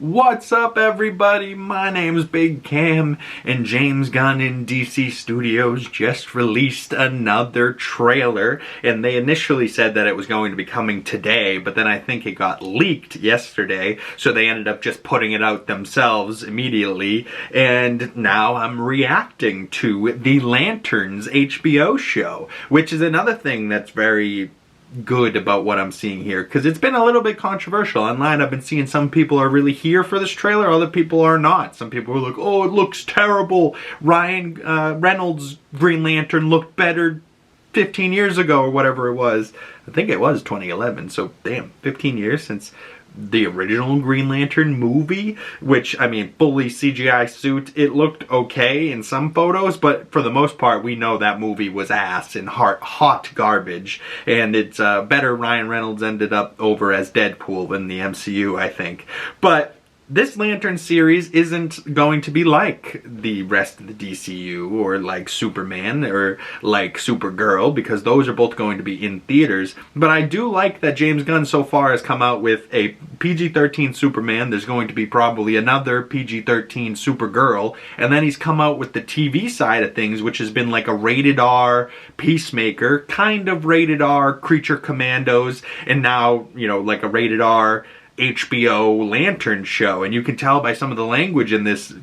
What's up, everybody? My name's Big Cam, and James Gunn in DC Studios just released another trailer, and they initially said that it was going to be coming today, but then I think it got leaked yesterday, so they ended up just putting it out themselves immediately, and now I'm reacting to the Lanterns HBO show, which is another thing that's very good about what I'm seeing here, because it's been a little bit controversial online. I've been seeing some people are really here for this trailer, other people are not. Some people are like, oh, it looks terrible. Ryan Reynolds' Green Lantern looked better 15 years ago or whatever it was. I think it was 2011, so damn, 15 years since the original Green Lantern movie, which, I mean, fully CGI suit. It looked okay in some photos, but for the most part, we know that movie was ass and hot garbage. And it's better Ryan Reynolds ended up over as Deadpool in the MCU, I think. But this Lantern series isn't going to be like the rest of the DCU or like Superman or like Supergirl, because those are both going to be in theaters. But I do like that James Gunn so far has come out with a PG-13 Superman. There's going to be probably another PG-13 Supergirl. And then he's come out with the TV side of things, which has been like a rated R Peacemaker, kind of rated R Creature Commandos, and now, you know, like a rated R HBO Lantern show. And you can tell by some of the language in this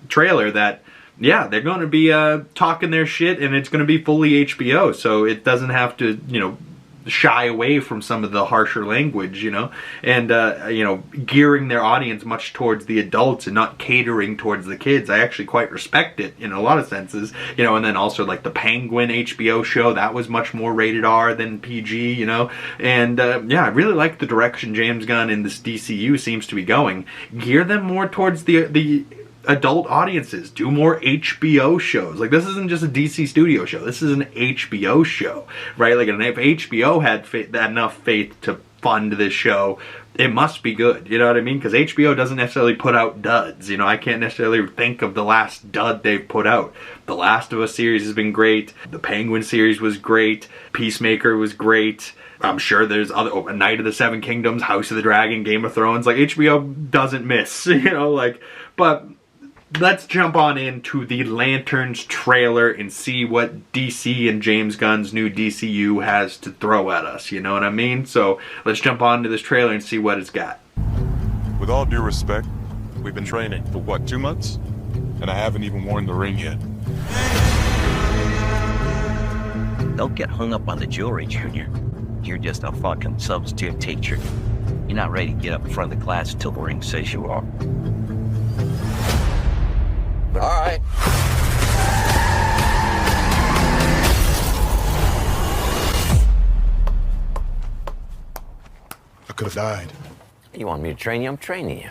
trailer that, yeah, they're going to be talking their shit, and it's going to be fully HBO, so it doesn't have to, you know, shy away from some of the harsher language, you know, and you know, gearing their audience much towards the adults and not catering towards the kids. I actually quite respect it in a lot of senses, you know. And then also like the Penguin HBO show, that was much more rated R than PG, you know. And yeah, I really like the direction James Gunn in this DCU seems to be going. Gear them more towards the adult audiences. Do more HBO shows. Like, this isn't just a DC studio show. This is an HBO show, right? Like, if HBO had enough faith to fund this show, it must be good. You know what I mean? Because HBO doesn't necessarily put out duds. You know, I can't necessarily think of the last dud they've put out. The Last of Us series has been great. The Penguin series was great. Peacemaker was great. I'm sure there's other, Night of the Seven Kingdoms, House of the Dragon, Game of Thrones. Like, HBO doesn't miss, you know, like, but let's jump on into the Lanterns trailer and see what DC and James Gunn's new DCU has to throw at us, you know what I mean? So let's jump on to this trailer and see what it's got. With all due respect, we've been training for what, 2 months? And I haven't even worn the ring yet. Don't get hung up on the jewelry, Junior. You're just a fucking substitute teacher. You're not ready to get up in front of the class until the ring says you are. All right. I could have died. You want me to train you? I'm training you.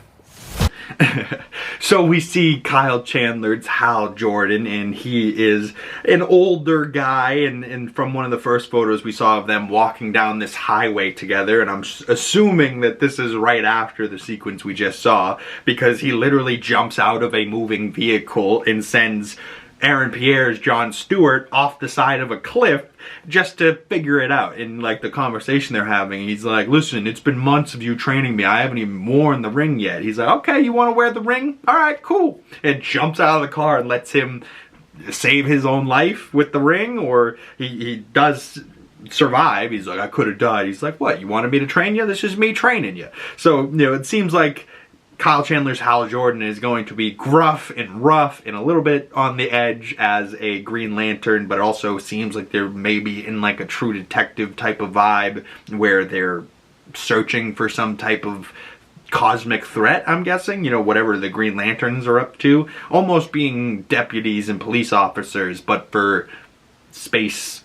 So we see Kyle Chandler's Hal Jordan, and he is an older guy, and from one of the first photos we saw of them walking down this highway together, and I'm assuming that this is right after the sequence we just saw, because he literally jumps out of a moving vehicle and sends Pierre's John Stewart off the side of a cliff just to figure it out. In like the conversation they're having, he's like, listen, it's been months of you training me. I haven't even worn the ring yet. He's like, okay, you want to wear the ring? All right, cool. And jumps out of the car and lets him save his own life with the ring, or he does survive. He's like, I could have died. He's like, what, you wanted me to train you? This is me training you. So, you know, it seems like Kyle Chandler's Hal Jordan is going to be gruff and rough and a little bit on the edge as a Green Lantern, but also seems like they're maybe in like a True Detective type of vibe where they're searching for some type of cosmic threat, I'm guessing, you know, whatever the Green Lanterns are up to. Almost being deputies and police officers, but for space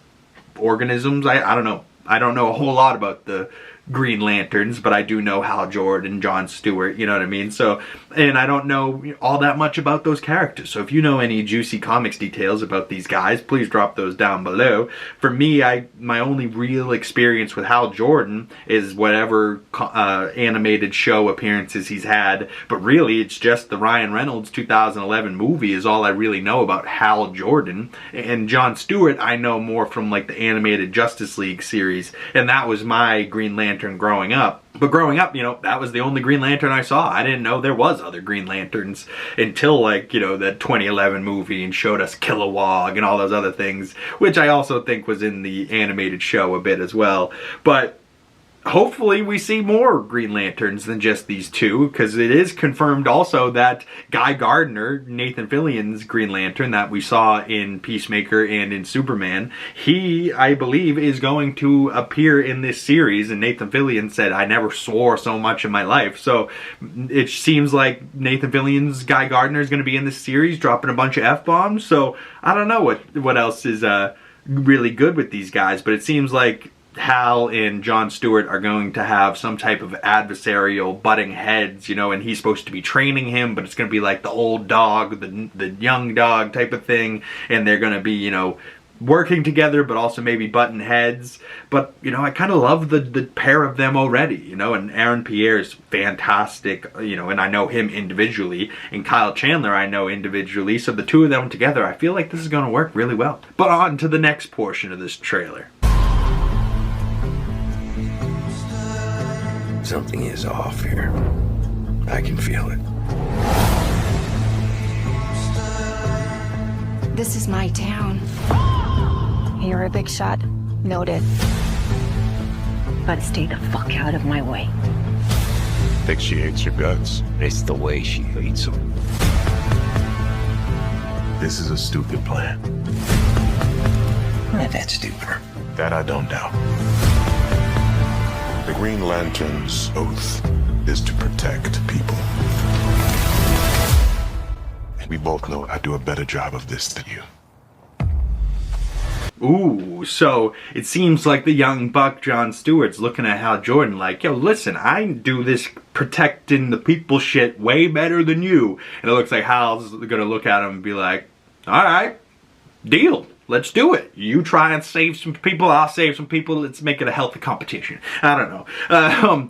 organisms. I don't know. I don't know a whole lot about the Green Lanterns, but I do know Hal Jordan and John Stewart, you know what I mean? So, and I don't know all that much about those characters. So if you know any juicy comics details about these guys, please drop those down below. For me, my only real experience with Hal Jordan is whatever animated show appearances he's had, but really it's just the Ryan Reynolds 2011 movie is all I really know about Hal Jordan. And John Stewart I know more from like the animated Justice League series, and that was my Green Lantern Lantern growing up. But growing up, you know, that was the only Green Lantern I saw. I didn't know there was other Green Lanterns until, like, you know, the 2011 movie and showed us Kilowog and all those other things, which I also think was in the animated show a bit as well. But hopefully we see more Green Lanterns than just these two, because it is confirmed also that Guy Gardner, Nathan Fillion's Green Lantern that we saw in Peacemaker and in Superman, he, I believe, is going to appear in this series, and Nathan Fillion said, I never swore so much in my life. So it seems like Nathan Fillion's Guy Gardner is going to be in this series, dropping a bunch of F-bombs, so I don't know what else is really good with these guys, but it seems like Hal and John Stewart are going to have some type of adversarial butting heads, you know, and he's supposed to be training him, but it's going to be like the old dog, the young dog type of thing, and they're going to be, you know, working together, but also maybe butting heads. But, you know, I kind of love the pair of them already, you know, and Aaron Pierre's fantastic, you know, and I know him individually, and Kyle Chandler I know individually, so the two of them together, I feel like this is going to work really well. But on to the next portion of this trailer. Something is off here. I can feel it. This is my town. You're a big shot. Noted. But stay the fuck out of my way. Think she hates your guts. It's the way she hates them. This is a stupid plan. Not that stupid. That I don't doubt. The Green Lantern's oath is to protect people. And we both know I do a better job of this than you. Ooh, so it seems like the young buck John Stewart's looking at Hal Jordan like, yo, listen, I do this protecting the people shit way better than you. And it looks like Hal's gonna look at him and be like, alright, deal. Let's do it. You try and save some people, I'll save some people. Let's make it a healthy competition. I don't know.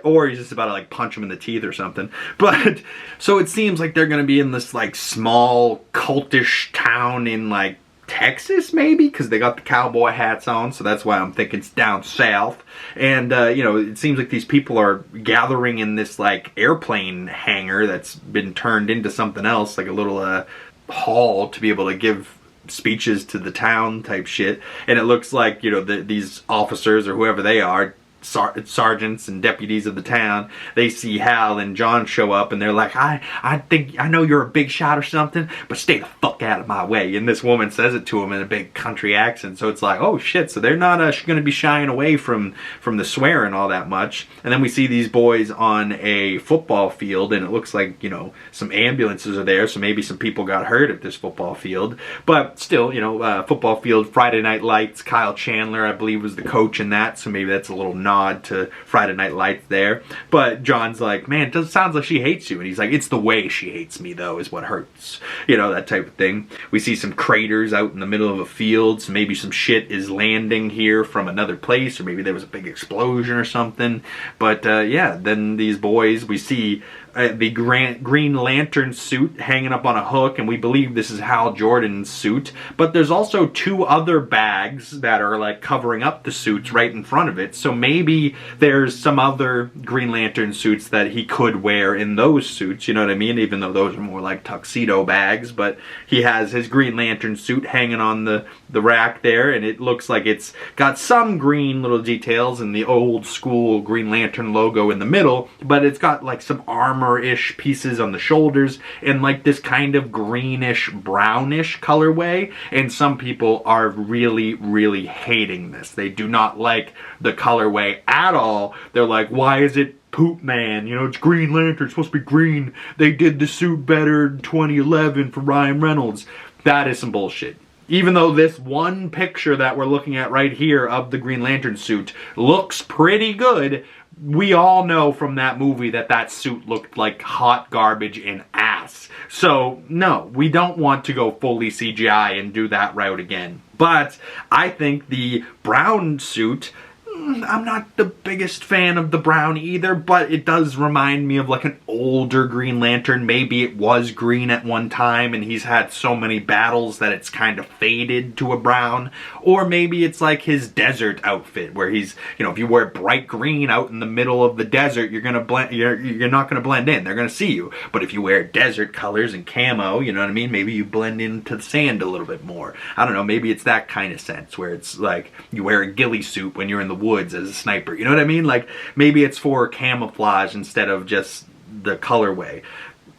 Or he's just about to like punch him in the teeth or something. But, so it seems like they're going to be in this like small cultish town in like Texas maybe, because they got the cowboy hats on, so that's why I'm thinking it's down south. And you know, it seems like these people are gathering in this like airplane hangar that's been turned into something else, like a little hall to be able to give speeches to the town type shit. And it looks like, you know, these officers or whoever they are, sergeants and deputies of the town, they see Hal and John show up and they're like, I think I know you're a big shot or something, but stay the fuck out of my way. And this woman says it to him in a big country accent, so it's like, oh shit, so they're not going to be shying away from the swearing all that much. And then we see these boys on a football field, and it looks like, you know, some ambulances are there, so maybe some people got hurt at this football field. But still, you know, football field, Friday Night Lights, Kyle Chandler I believe was the coach in that, so maybe that's a little nod to Friday Night Lights there. But John's like, man, it sounds like she hates you. And he's like, it's the way she hates me though is what hurts. You know, that type of thing. We see some craters out in the middle of a field, so maybe some shit is landing here from another place, or maybe there was a big explosion or something. But yeah, then these boys, we see the Green Lantern suit hanging up on a hook, and we believe this is Hal Jordan's suit. But there's also two other bags that are like covering up the suits right in front of it, so maybe there's some other Green Lantern suits that he could wear in those suits, you know what I mean? Even though those are more like tuxedo bags, but he has his Green Lantern suit hanging on the rack there, and it looks like it's got some green little details and the old school Green Lantern logo in the middle, but it's got like some armor-ish pieces on the shoulders and like this kind of greenish brownish colorway. And some people are really, really hating this. They do not like the colorway at all. They're like, why is it Poop Man? You know, it's Green Lantern, it's supposed to be green. They did the suit better in 2011 for Ryan Reynolds. That is some bullshit. Even though this one picture that we're looking at right here of the Green Lantern suit looks pretty good, we all know from that movie that that suit looked like hot garbage and ass. So, no, we don't want to go fully CGI and do that route again. But I think the brown suit I'm not the biggest fan of the brown either, but it does remind me of like an older Green Lantern. Maybe it was green at one time and he's had so many battles that it's kind of faded to a brown. Or maybe it's like his desert outfit where he's, you know, if you wear bright green out in the middle of the desert, you're gonna blend, you're not gonna blend in. They're gonna see you. But if you wear desert colors and camo, you know what I mean? Maybe you blend into the sand a little bit more. I don't know, maybe it's that kind of sense where it's like you wear a ghillie suit when you're in the woods as a sniper, you know what I mean? Like maybe it's for camouflage instead of just the colorway.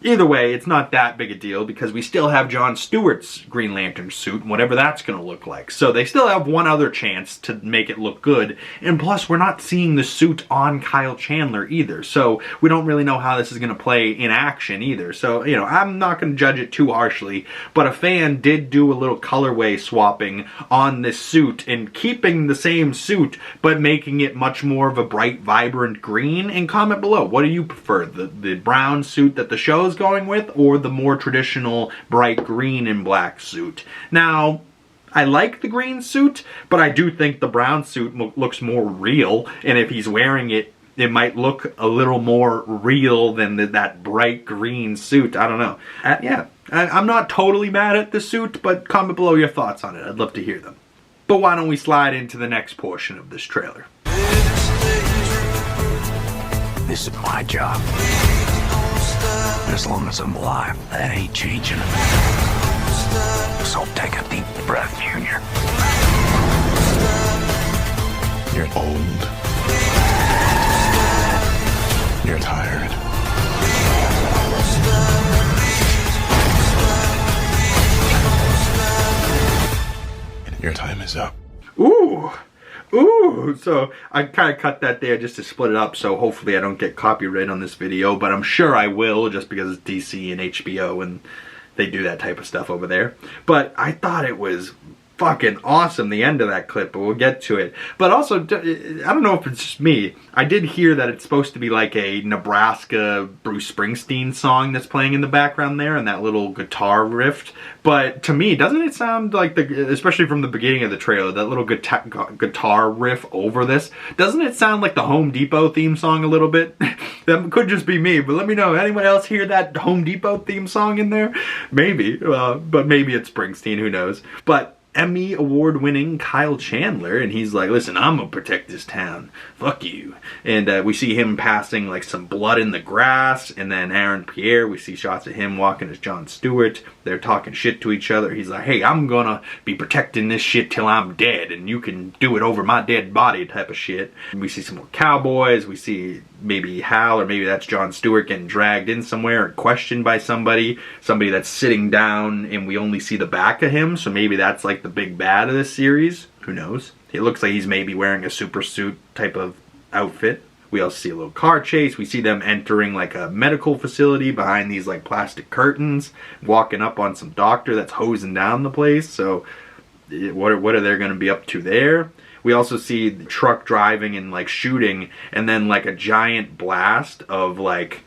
Either way, it's not that big a deal because we still have John Stewart's Green Lantern suit and whatever that's going to look like. So they still have one other chance to make it look good. And plus, we're not seeing the suit on Kyle Chandler either. So we don't really know how this is going to play in action either. So, you know, I'm not going to judge it too harshly. But a fan did do a little colorway swapping on this suit and keeping the same suit, but making it much more of a bright, vibrant green. And comment below, what do you prefer? The brown suit that the show's going with, or the more traditional bright green and black suit? Now, I like the green suit, but I do think the brown suit looks more real, and if he's wearing it, it might look a little more real than that bright green suit. I don't know. Yeah, I'm not totally mad at the suit, but comment below your thoughts on it. I'd love to hear them. But why don't we slide into the next portion of this trailer? This is my job. As long as I'm alive, that ain't changing. So take a deep breath, Junior. You're old. You're tired. Your time is up. Ooh. Ooh, so I kind of cut that there just to split it up, so hopefully I don't get copyright on this video, but I'm sure I will just because it's DC and HBO and they do that type of stuff over there. But I thought it was fucking awesome, the end of that clip, but we'll get to it. But also, I don't know if it's just me, I did hear that it's supposed to be like a Nebraska Bruce Springsteen song that's playing in the background there and that little guitar riff. But to me, doesn't it sound like, especially from the beginning of the trailer, that little guitar riff over this, doesn't it sound like the Home Depot theme song a little bit? That could just be me, but let me know. Anyone else hear that Home Depot theme song in there? Maybe, but maybe it's Springsteen, who knows. But Emmy award-winning Kyle Chandler, and he's like, listen, I'm gonna protect this town. Fuck you. And we see him passing like some blood in the grass, and then Pierre, we see shots of him walking as John Stewart. They're talking shit to each other. He's like, hey, I'm gonna be protecting this shit till I'm dead, and you can do it over my dead body type of shit. And we see some more cowboys. We see maybe Hal, or maybe that's John Stewart getting dragged in somewhere and questioned by somebody that's sitting down, and we only see the back of him, so maybe that's like the big bad of this series. Who knows? It looks like he's maybe wearing a super suit type of outfit. We also see a little car chase. We see them entering like a medical facility behind these like plastic curtains, walking up on some doctor that's hosing down the place. So what are they going to be up to there? We also see the truck driving and like shooting, and then like a giant blast of like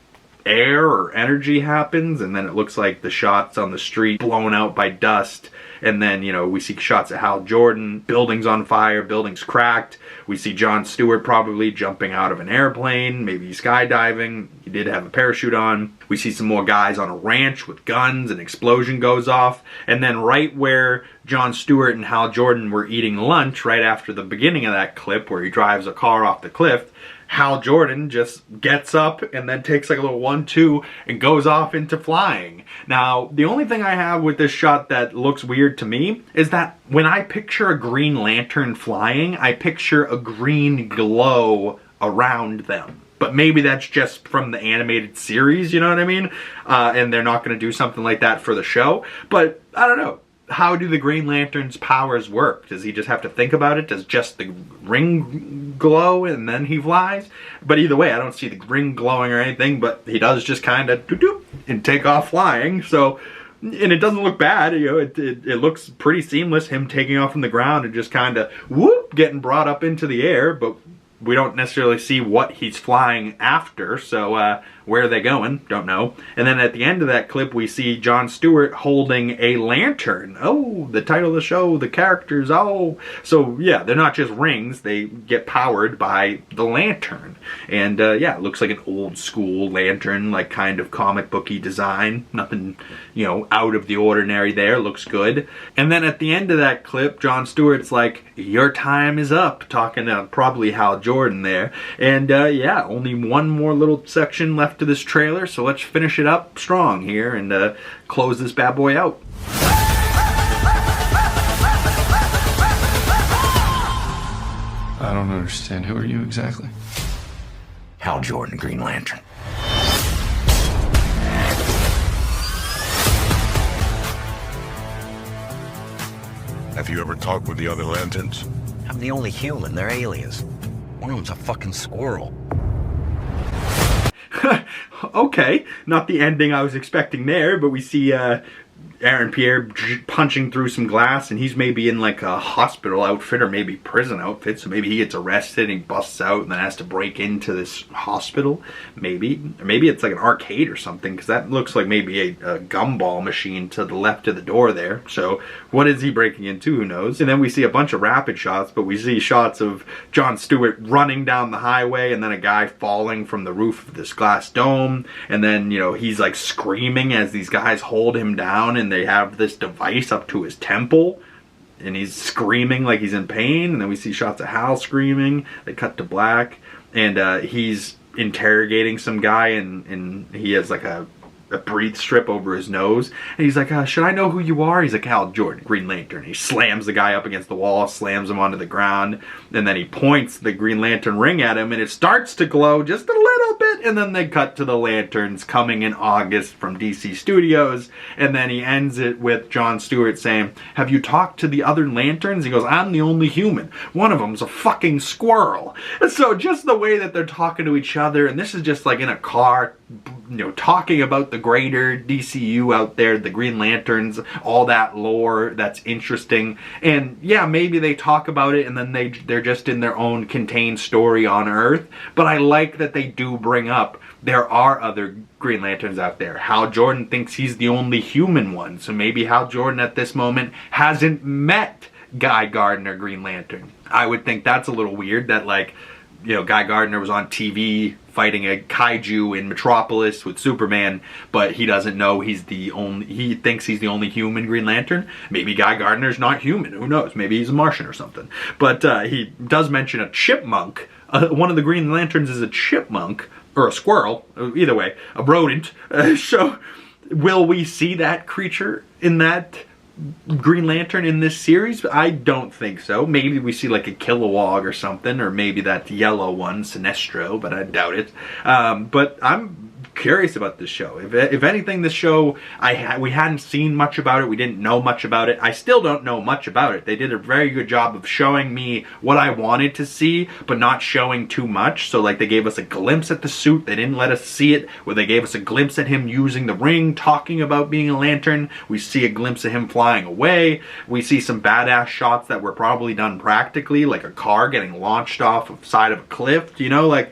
air or energy happens, and then it looks like the shots on the street blown out by dust. And then, you know, we see shots of Hal Jordan, buildings on fire, buildings cracked. We see John Stewart probably jumping out of an airplane, maybe skydiving. He did have a parachute on. We see some more guys on a ranch with guns, an explosion goes off. And then right where John Stewart and Hal Jordan were eating lunch, right after the beginning of that clip where he drives a car off the cliff, Hal Jordan just gets up and then takes like a little 1-2 and goes off into flying. Now, the only thing I have with this shot that looks weird to me is that when I picture a Green Lantern flying, I picture a green glow around them. But maybe that's just from the animated series, you know what I mean? And they're not going to do something like that for the show. But I don't know. How do the Green Lantern's powers work? Does he just have to think about it? Does just the ring glow and then he flies? But either way, I don't see the ring glowing or anything, but he does just kind of doop and take off flying. So, and it doesn't look bad, you know, it looks pretty seamless, him taking off from the ground and just kind of whoop, getting brought up into the air, but we don't necessarily see what he's flying after, so Where are they going? Don't know. And then at the end of that clip, we see Jon Stewart holding a lantern. Oh, the title of the show, the characters, oh. So, yeah, they're not just rings. They get powered by the lantern. And, yeah, it looks like an old school lantern, like kind of comic booky design. Nothing, you know, out of the ordinary there. Looks good. And then at the end of that clip, Jon Stewart's like, your time is up, talking to probably Hal Jordan there. And yeah, only one more little section left to this trailer, so let's finish it up strong here and close this bad boy out. I don't understand. Who are you exactly? Hal Jordan, Green Lantern. Have you ever talked with the other lanterns? I'm the only human. They're aliens. One of them's a fucking squirrel. Okay, not the ending I was expecting there, but we see Pierre punching through some glass, and he's maybe in like a hospital outfit or maybe prison outfit, so maybe he gets arrested and he busts out and then has to break into this hospital, maybe. Or maybe it's like an arcade or something, because that looks like maybe a gumball machine to the left of the door there. So what is he breaking into? Who knows? And then we see a bunch of rapid shots, but we see shots of Jon Stewart running down the highway and then a guy falling from the roof of this glass dome, and then, you know, he's like screaming as these guys hold him down, and they have this device up to his temple, and he's screaming like he's in pain. And then we see shots of Hal screaming. They cut to black, and he's interrogating some guy, and he has like a breathe strip over his nose, and he's like, should I know who you are? He's like, Hal Jordan, Green Lantern. He slams the guy up against the wall, slams him onto the ground, and then he points the Green Lantern ring at him, and it starts to glow just a little bit, and then they cut to the lanterns coming in August from DC Studios, and then he ends it with Jon Stewart saying, have you talked to the other lanterns? He goes, I'm the only human. One of them's a fucking squirrel. And so just the way that they're talking to each other, and this is just like in a car, you know, talking about the greater DCU out there, the Green Lanterns, all that lore that's interesting. And yeah, maybe they talk about it and then they're just in their own contained story on Earth. But I like that they do bring up there are other Green Lanterns out there. Hal Jordan thinks he's the only human one. So maybe Hal Jordan at this moment hasn't met Guy Gardner, Green Lantern. I would think that's a little weird that, like, you know, Guy Gardner was on TV fighting a kaiju in Metropolis with Superman, but he doesn't know he thinks he's the only human Green Lantern. Maybe Guy Gardner's not human, who knows, maybe he's a Martian or something. But he does mention a chipmunk. One of the Green Lanterns is a chipmunk, or a squirrel, either way, a rodent. So will we see that creature in that Green Lantern in this series? I don't think so. Maybe we see like a Kilowog or something, or maybe that yellow one, Sinestro, but I doubt it. But I'm curious about this show. If anything, this show, we hadn't seen much about it. We didn't know much about it. I still don't know much about it. They did a very good job of showing me what I wanted to see, but not showing too much. So like they gave us a glimpse at the suit. They didn't let us see it. Where they gave us a glimpse at him using the ring, talking about being a lantern. We see a glimpse of him flying away. We see some badass shots that were probably done practically, like a car getting launched off the side of a cliff. You know, like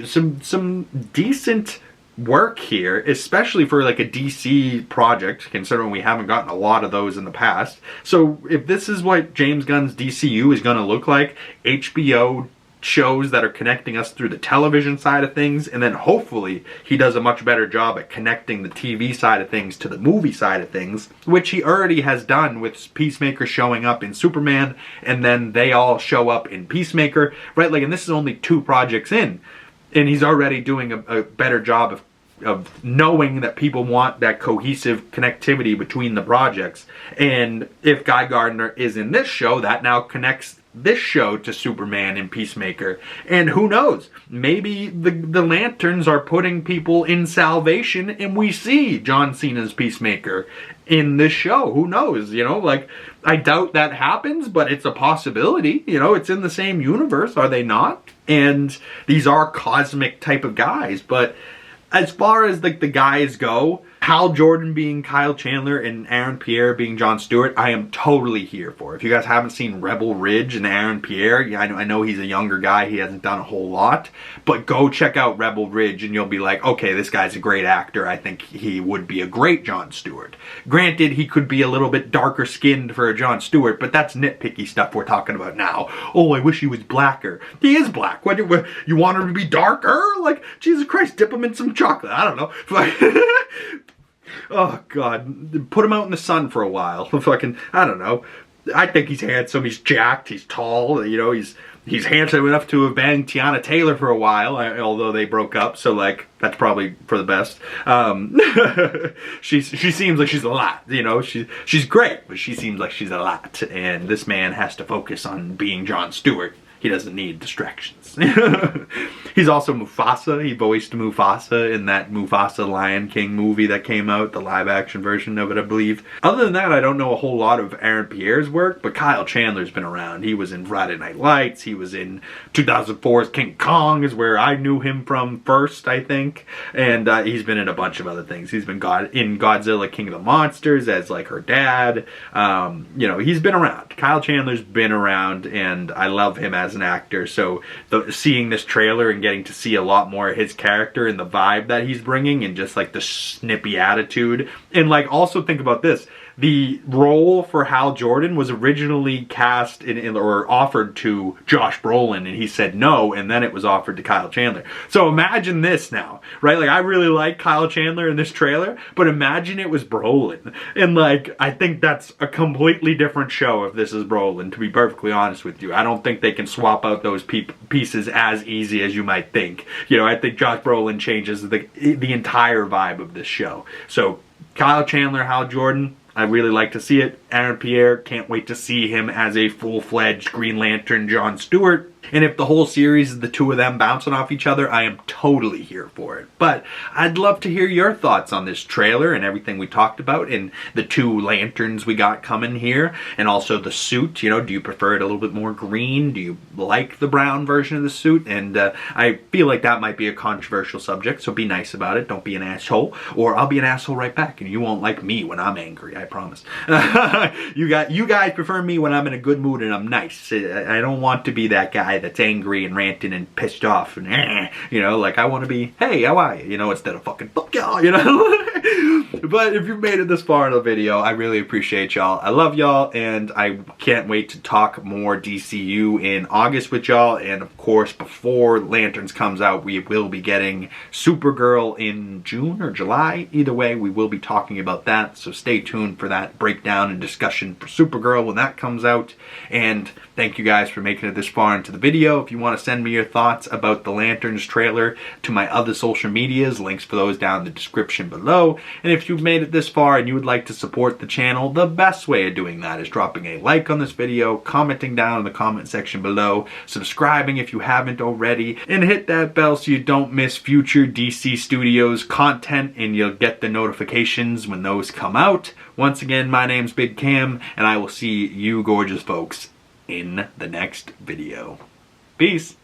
some decent work here, especially for like a DC project, considering we haven't gotten a lot of those in the past. So if this is what James Gunn's DCU is going to look like, HBO shows that are connecting us through the television side of things, and then hopefully he does a much better job at connecting the TV side of things to the movie side of things, which he already has done with Peacemaker showing up in Superman, and then they all show up in Peacemaker, right? Like, and this is only 2 projects in, and he's already doing a better job of knowing that people want that cohesive connectivity between the projects. And if Guy Gardner is in this show, that now connects this show to Superman and Peacemaker. And who knows, maybe the Lanterns are putting people in salvation, and we see John Cena's Peacemaker in this show. Who knows, you know, like, I doubt that happens, but it's a possibility. You know, it's in the same universe, are they not? And these are cosmic type of guys, but as far as like the guys go, Hal Jordan being Kyle Chandler and Aaron Pierre being Jon Stewart, I am totally here for. If you guys haven't seen Rebel Ridge and Aaron Pierre, yeah, I know he's a younger guy, he hasn't done a whole lot, but go check out Rebel Ridge and you'll be like, okay, this guy's a great actor. I think he would be a great Jon Stewart. Granted, he could be a little bit darker skinned for a Jon Stewart, but that's nitpicky stuff we're talking about now. Oh, I wish he was blacker. He is black. What, you want him to be darker? Like, Jesus Christ, dip him in some chocolate. I don't know. Oh, God. Put him out in the sun for a while. Fucking, I don't know. I think he's handsome. He's jacked. He's tall. You know, he's handsome enough to have banged Tiana Taylor for a while, although they broke up. So, like, that's probably for the best. She seems like she's a lot. You know, she's great, but she seems like she's a lot. And this man has to focus on being Jon Stewart. He doesn't need distractions. He's also Mufasa. He voiced Mufasa in that Mufasa Lion King movie that came out, the live action version of it, I believe. Other than that, I don't know a whole lot of Aaron Pierre's work, but Kyle Chandler's been around. He was in Friday Night Lights. He was in 2004's King Kong is where I knew him from first, I think. And he's been in a bunch of other things. He's been in Godzilla King of the Monsters as like her dad. You know, he's been around. Kyle Chandler's been around, and I love him as an actor. So seeing this trailer and getting to see a lot more of his character and the vibe that he's bringing and just like the snippy attitude. And like, also think about this. The role for Hal Jordan was originally cast or offered to Josh Brolin, and he said no, and then it was offered to Kyle Chandler. So imagine this now, right? Like, I really like Kyle Chandler in this trailer, but imagine it was Brolin. And like, I think that's a completely different show if this is Brolin, to be perfectly honest with you. I don't think they can swap out those pieces as easy as you might think. You know, I think Josh Brolin changes the entire vibe of this show. So Kyle Chandler, Hal Jordan, I really like to see it. Aaron Pierre, can't wait to see him as a full-fledged Green Lantern Jon Stewart. And if the whole series is the two of them bouncing off each other, I am totally here for it. But I'd love to hear your thoughts on this trailer and everything we talked about and the two lanterns we got coming here. And also the suit, you know, do you prefer it a little bit more green? Do you like the brown version of the suit? And I feel like that might be a controversial subject, so be nice about it. Don't be an asshole, or I'll be an asshole right back, and you won't like me when I'm angry, I promise. You guys prefer me when I'm in a good mood and I'm nice. I don't want to be that guy that's angry and ranting and pissed off and you know, like I want to be, hey, how are you? You know, instead of fucking fuck y'all, you know. But if you've made it this far in the video, I really appreciate y'all. I love y'all, and I can't wait to talk more DCU in August with y'all. And of course, before Lanterns comes out, we will be getting Supergirl in June or July. Either way, we will be talking about that, so stay tuned for that breakdown and discussion for Supergirl when that comes out. And thank you guys for making it this far into the video. If you want to send me your thoughts about the Lanterns trailer to my other social medias, links for those down in the description below. And if you've made it this far and you would like to support the channel, the best way of doing that is dropping a like on this video, commenting down in the comment section below, subscribing if you haven't already, and hit that bell so you don't miss future DC Studios content and you'll get the notifications when those come out. Once again, my name's Big Cam, and I will see you gorgeous folks in the next video. Peace.